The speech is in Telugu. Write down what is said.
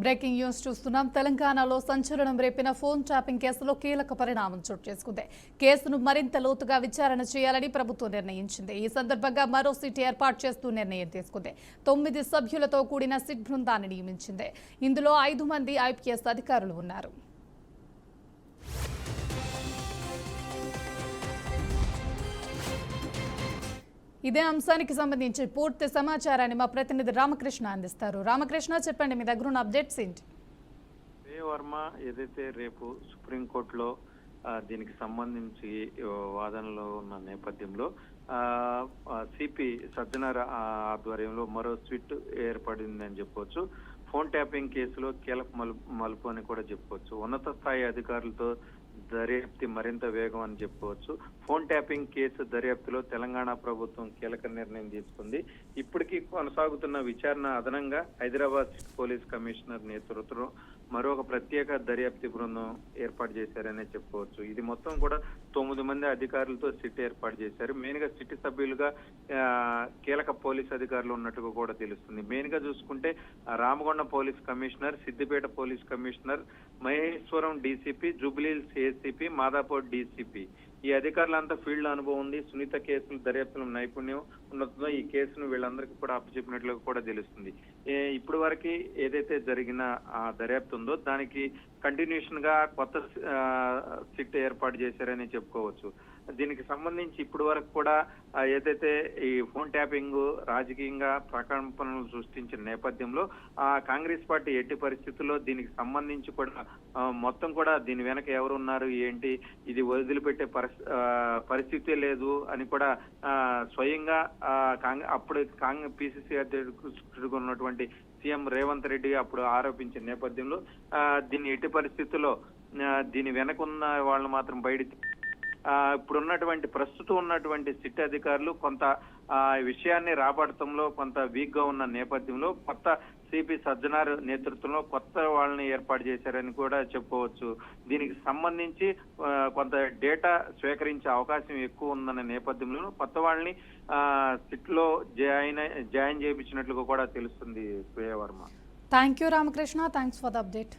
బ్రేకింగ్ న్యూస్ చూస్తున్నాం. తెలంగాణలో సంచలనం రేపిన ఫోన్ ట్యాపింగ్ కేసులో కీలక పరిణామం చోటు చేసుకుంది. కేసును మరింత లోతుగా విచారణ చేయాలని ప్రభుత్వం నిర్ణయించింది. ఈ సందర్భంగా మరో సిట్ ఏర్పాటు చేస్తూ నిర్ణయం తీసుకుంది. 9 సభ్యులతో కూడిన సిట్ బృందాన్ని నియమించింది. ఇందులో 5 మంది ఐపీఎస్ అధికారులు ఉన్నారు. ఇదే అంశానికి సంబంధించి పూర్తి సమాచారాన్ని మా ప్రతినిధి రామకృష్ణ అందిస్తారు. రామకృష్ణ, చెప్పండి, మీ దగ్గర ఉన్న అప్డేట్స్ ఏంటి? వర్మ ఏదైతే రేపు సుప్రీంకోర్టులో దీనికి సంబంధించి వాదనలో ఉన్న నేపథ్యంలో సిపి సజ్జనార్ ఆధ్వర్యంలో మరో స్విట్ ఏర్పడిందని చెప్పవచ్చు. ఫోన్ ట్యాపింగ్ కేసులో కీలక మలుపు అని కూడా చెప్పవచ్చు. ఉన్నత స్థాయి అధికారులతో దర్యాప్తు మరింత వేగం అని చెప్పుకోవచ్చు. ఫోన్ ట్యాపింగ్ కేసు దర్యాప్తులో తెలంగాణ ప్రభుత్వం కీలక నిర్ణయం తీసుకుంది. ఇప్పటికీ కొనసాగుతున్న విచారణ అదనంగా హైదరాబాద్ పోలీస్ కమిషనర్ నేతృత్వంలో మరొక ప్రత్యేక దర్యాప్తు బృందం ఏర్పాటు చేశారనే చెప్పుకోవచ్చు. ఇది మొత్తం కూడా 9 మంది అధికారులతో సిట్ ఏర్పాటు చేశారు. మెయిన్ గా సిట్ సభ్యులుగా కీలక పోలీస్ అధికారులు ఉన్నట్టుగా కూడా తెలుస్తుంది. మెయిన్ గా చూసుకుంటే Ramagundam police commissioner, Siddipet police commissioner, Maheshwaram DCP, Jubilee Hills ACP, Madhapur DCP, ఈ అధికారులంతా ఫీల్డ్ అనుభవం ఉంది. సునీత కేసులు దర్యాప్తులో నైపుణ్యం ఉండటంతో ఈ కేసును వీళ్ళందరికీ కూడా అప్పచెప్పినట్లుగా కూడా తెలుస్తుంది. ఇప్పటి వరకు ఏదైతే జరిగిన దర్యాప్తు ఉందో దానికి కంటిన్యూషన్ గా కొత్త సిట్ ఏర్పాటు చేశారని చెప్పుకోవచ్చు. దీనికి సంబంధించి ఇప్పటి వరకు కూడా ఏదైతే ఈ ఫోన్ ట్యాపింగ్ రాజకీయంగా ప్రకంపనలు సృష్టించిన నేపథ్యంలో కాంగ్రెస్ పార్టీ ఎట్టి పరిస్థితుల్లో దీనికి సంబంధించి కూడా మొత్తం కూడా దీని వెనక ఎవరున్నారు ఏంటి, ఇది వదిలిపెట్టే పరిస్థితే లేదు అని కూడా స్వయంగా అప్పుడు పిసిసి అధ్యక్షుడిగా ఉన్నటువంటి సీఎం రేవంత్ రెడ్డి అప్పుడు ఆరోపించిన నేపథ్యంలో దీన్ని ఎట్టి పరిస్థితుల్లో దీని వెనక ఉన్న వాళ్ళు మాత్రం బయట ఇప్పుడున్నటువంటి ప్రస్తుతం ఉన్నటువంటి సిట్ అధికారులు కొంత విషయాన్ని రాబడటంలో కొంత వీక్ గా ఉన్న నేపథ్యంలో కొత్త సిపి సజ్జనార్ నేతృత్వంలో కొత్త వాళ్ళని ఏర్పాటు చేశారని కూడా చెప్పుకోవచ్చు. దీనికి సంబంధించి కొంత డేటా స్వీకరించే అవకాశం ఎక్కువ ఉందన్న నేపథ్యంలో కొత్త వాళ్ళని సిట్ లో జాయిన్ చేయించినట్లుగా కూడా తెలుస్తుంది. Shreya Varma. Thank you Ramakrishna, thanks for the update.